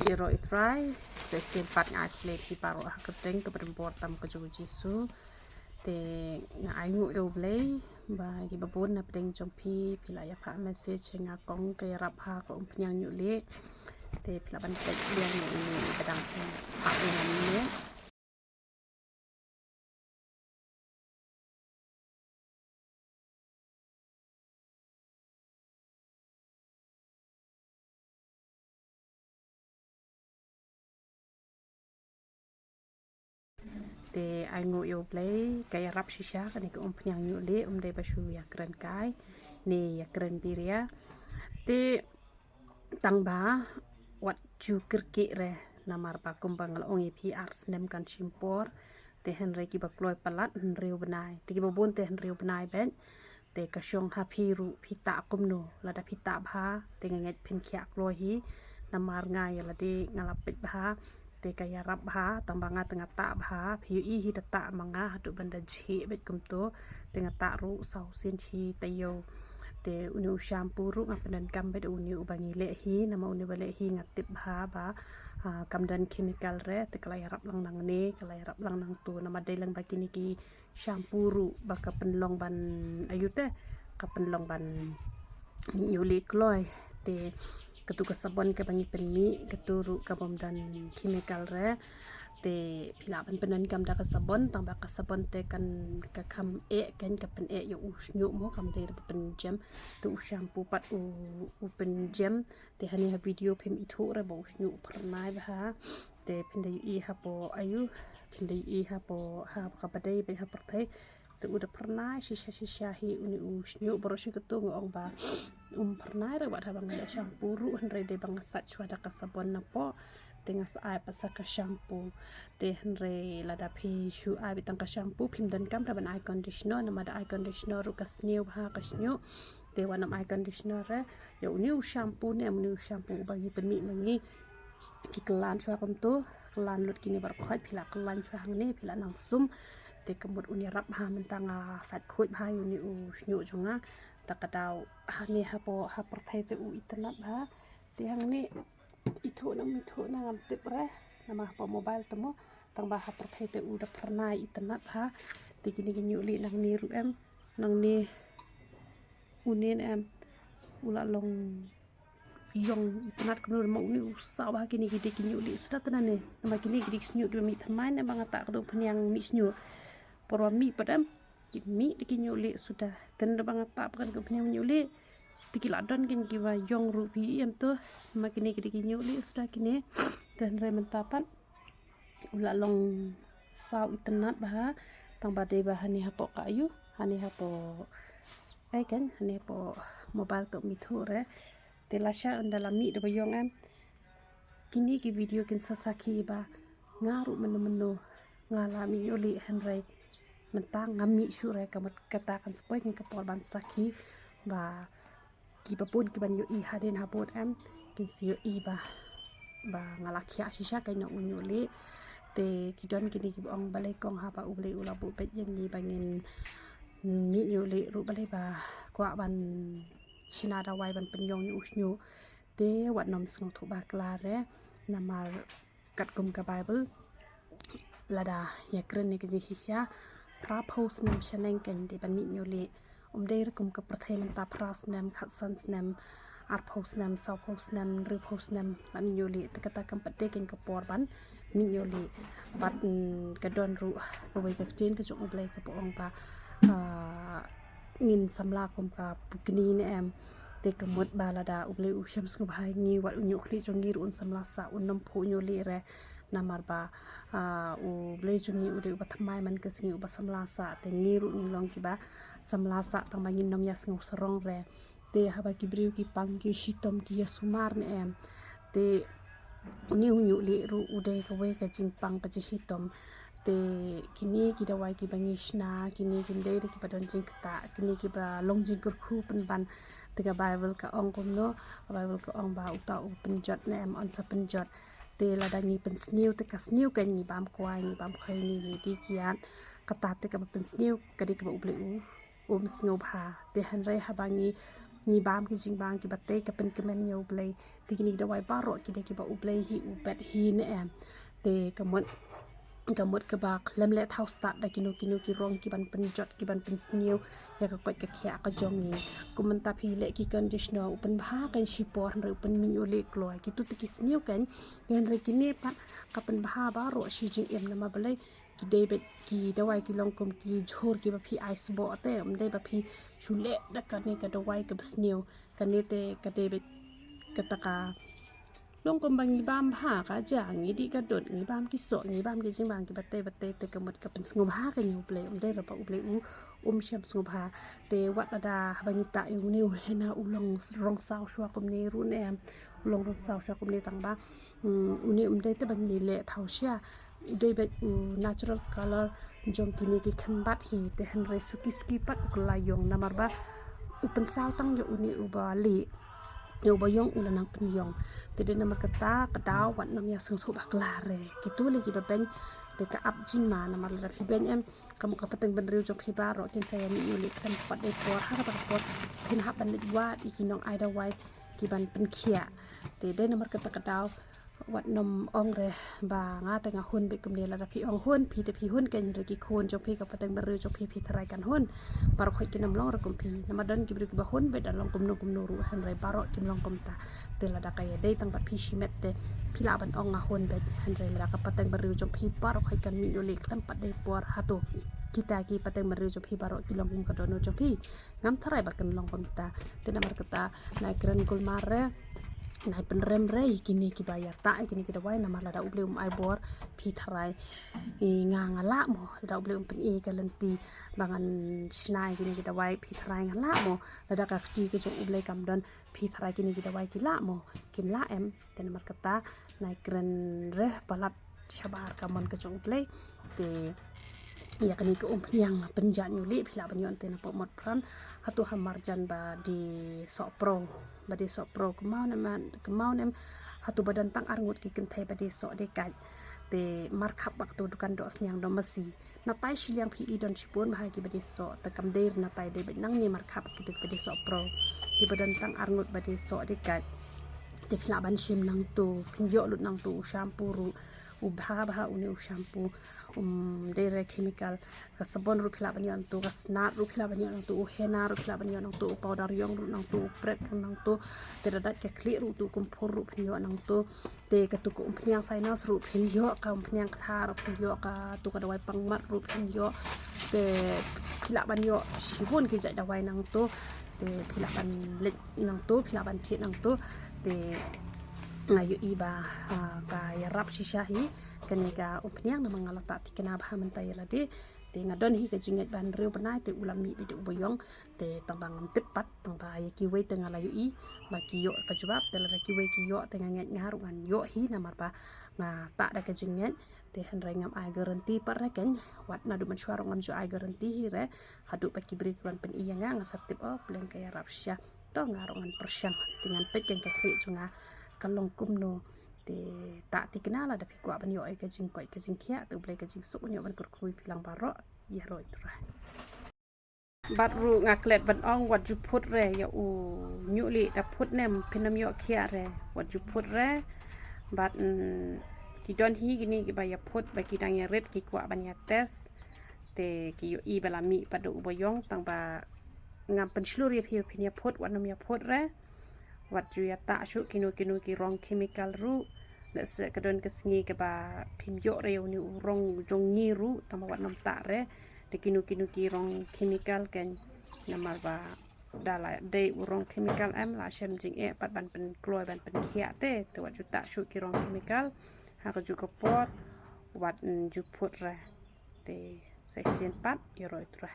iro itrai se sempat ngai play pi paro hakateng ke perempuan tam ke jugu jisu te ngai ngu eu play ba ki babun na pedeng jompi pila ya pa message nga kong ke rap ha ko penyang nyu le te pila ban tek yang ini pedang sen ha yang ini te ai ngu eu play kaya rap shisha kan ke penyang nyu le de basu ya keren kai ne ya keren biria te tang ba wat ju kirki re namar pa kumbang ong pi ars nem kan chimpor te henry ki bakloi palat henriu benai te ki babun te henriu benai ben te kasyong ha phiru phita kumno lada phita bha te nget phin khya kloi hi namar ngai la de ngalapit bha te kaya rap bha tambanga tengah ta bha phiu i hi ta manga hatu banda ji bet kumto tengah ta ru sau sin chi tayo te uni shampoo ru ngapanan kambet uni ubangi le hi nama uni bale hi ngatip bha ba kamdan chemical re te kalai rap lang nang ne kalai rap lang nang tu nama dai lang bakini ki shampoo ru baka penlong ban ayute ka penlong ban yuli kloi te ketu sabon ke bangi penmi keturu kabom dan chemical re te pila ban penan kam da sabon tang ba sabon te kan ka kam kan ka pen yo usnyu mo kam de pen jam tu shampoo pat u pen jam te hani ha video phem ithu re bo usnyu pernai ba te pende i ha po ayu pende i ha po ha ka badai be ha perthai te udah pernah sisa hi uni usnyu borosi ketung ong ba pernah re wat ha bang ada shampoo ru henre de bang sat chwa da ka sabon na po tengah ai pasaka shampoo te henre lada phi shu ai bitang ka shampoo phim dan kam ban eye conditioner nama da eye conditioner ru ka snew bha ka snyu te wanam eye conditioner re yo new shampoo ne new shampoo bagi penmi mangi ki kelan chwa kam tu kelan lut kini bar khoi phila kelan chwa hang ne phila nang sum te kemut uni rap ha mentang sat khoi bha uni u snyu chunga takadau hani ha po ha perthai te u itnat bha te hang ni itu na ngam tip re nama pa mobile temo tang ba ha perthai te u da pernah itnat ha te kini nyu li nang ni ru em nang ni unin em ula long yong itnat kenu ma uni usau ba kini gidi nyu li sudah tenan ne nama kini gidi nyu du mi thamai ne bang ta do penyang mi nyu por mi padam mi dikinyu li sudah ten bang ta kan ke penyang nyu li tikiladon kin kiwa yong rupi em tu makini kinyu li sudah kini dan re mentapan ula long sau itnat bah tang badai bah hani hapo kayu hani hapo kan hani hapo mobile to mithu re telasha dalam mi de yong em kini ki video kin sasaki ba ngaru menu ngalami yuli henry mentang ngami syure kamat katakan sepoi kin kapol ban saki ba ki babun ki ban yo i hadin habot em kin sio i ba ngalakhya shisha kai na unyuli te kidon kini ki ong balai kong ha ba ule ula bu pet yang ni bangin mi nyuli ru balai ba kwa ban china da wai ban penyong yu usnyu te wat nom sung thu ba klare namar kat kum ka bible lada ya kren ni ki shisha pra post nam shaneng kan de ban mi nyuli de kum ka prathai man ta pras nam khatsan nam ar post nam sau post nam ru post nam la mi nyuli te kata kam pate ken ka por ban mi nyuli bat ka don ru ka wei ka tin ka jong blai ka pong pa ngin samla kum ka pukni ne em te kemut balada uble usham sku bhai ni wat unyu khli jongi ru un samla sa unam phu nyuli re namar ba u ble jungi ude ba thamai man ka singi ba samla sa te ngiru ni long ki ba samla sa tang bangin nom yas ngau serong re te haba ki briu ki pang ki shitom ki yasumar ne em te uni unyu li ru ude ka we ka jingpang ka shitom te kini ki dawai ki bangishna kini kinde ki padon jingta kini ki ba longjing kurkhu ban te ka bible ka ong komno bible ka ong ba uta u penjot ne em on sa penjot te ladangi pen sniu te ka sniu kan ni bam kwai ni bam khoi ni di kian kata te ka pen sniu ka di ka uble u sngo bha te hanre habangi ni bam ki jing bang ki batte ka pen kemen yo blai ti kini da wai baro ki de ki ba ublai hi u bet hi ne em te kamut ke ba klem let house start da kinu ki rong ki ban pen jot ki ban pen snew ya ka kwat ka khya ka jongi kuman ta phi le ki conditioner upen bha kan shi por re upen min ole kloi ki tu ki snew kan yen re kini pa ka pen bha ba ro shi jing em na ma blai ki de bet ki da wai ki long kum ki jhor ki ba phi ice bo te dei ba phi shule da ka ni ka da wai ka snew ka ni te ka de bet ka ta ka long kum bang bam ha ka jang ni di ka dot ni bam ki so ni bam ki jing bang ki batte te ka mut ka pen sngu ha ka ni ple dei ra pa ple sham sngu ha te wat da bang ta yu ni hena u long rong sao shwa kum ni ru ne long rong sao shwa kum ni tang ba uni dei te bang ni le thau sha dei bet natural color jong kini ki khambat hi te han re suki pat kula yong namar ba upen sao tang yo uni uba li yo bayong ulanang penyong te de namar kata kadaw wat nam ya sung thu bakla re kitu le ki baben te ka up jing ma namar la phi ben em kamu ka pateng ben riu jong phi ba ro kin saya ni uli kan pat de por ha ba por pin ha ban lit wa ikinong aida wai ki ban pen khia te de namar kata kadaw wat nom ong re ba nga te nga hun be kum le la phi ong hun phi te phi hun ken re ki khon jong phi ka pateng ben riu jong phi tharai kan hun par khoi kinam long ra kum phi namadon ki bri ki ba hun be da long kum no ru han re baro kim long kum ta te la da ka ye dei tang ba phi shimet te phi la ban ong nga hun be han re la ka pateng ben riu jong phi par khoi kan mi yo le klam pat de por ha to kita ki pateng ben riu jong phi baro ki long kum ka do no jong phi ngam tharai ba kan long kum ta te namar kata na kren kul mare nai pen rem re kini ki bayar ta kini ki da wai namar la da uble ai bor phi tharai nga la mo da uble pen e kalenti bangan snai kini ki da wai phi tharai nga la mo la da ka ti ki jong uble kam don phi tharai kini ki da wai ki la mo kim la em te namar kata nai kren re palat shabar kamon ka jong uble te ya kani ke umpiang penjan yuli phila ban yon te na pomot pran hatu hamar jan ba di so pro ba di so pro kemau nem hatu badan tang arngut ki ken thai ba di so de kan te mar khap bak tu dukan do snyang do masi na tai shiliang phi i don chipon ba ki ba di so ta kam der na tai de nang ni mar khap ki te ba di so pro ki badan tang arngut ba di so de kan te phila ban shim nang tu pinyo lut nang tu shampoo ru ubha uni shampoo dere chemical ka sabon ru phila ban yon tu ka snat ru phila ban yon tu hena ru phila ban yon tu powder yong ru nang tu prep ru nang tu te dadat ke kli ru tu kumpur ru phinyo nang tu te ka tu ko umpnyang sinus ru phinyo ka umpnyang tha ru phinyo ka tu ka dawai pangmat ru phinyo te phila ban yo shibun ki jai dawai nang tu te phila ban let nang tu phila ban thi nang tu te ngayu iba ka yarap shishahi kanega umpniang na mga lata ti kanaba mantay la de te ngadon hi ka jingat ban riu banai te ulam mi bi de uboyong te tambang tepat tang ba ye ki we te ngalayu i ba ki yo ka jubab te la ki we ki yo te ngat ngaru ngan yo hi na mar ba nga ta da ka jingat te han rai ngam ai garanti par reken wat na du man shwaro ngam jo ai garanti hi re hadu pa ki bri kwan pen iya nga satip o plen ka yarap sha to ngaru ngan persyang dengan pet kan ka kri junga kalong kumno te ta ti kenala da pikwa ban yo ai ka jing koi ka jing khia tu ble ka jing su nyo ban kur khui pilang baro ya roi tra bat ru ngaklet ban ong wat ju phut re ya u nyu li da phut nem pinam yo khia re wat ju phut re bat ki don hi gini ki ba ya phut ba ki dang ya red ki kwa ban ya test te ki yo i bala mi padu boyong tang ba ngam pen shlur ya phi ya phut wat nam ya phut re wat ju ya ta shu kinu ki rong chemical ru da se kadon ke sngi ke ba phim yo re ni rong jong ni ru tama wat nam ta re de kinu ki rong chemical ken namar ba dala de rong chemical am la shem jing e pat ban pen kloi ban pen khia te wat ju ta shu ki rong chemical ha ka ju ko pot wat ju phut re te section pat yo roi tra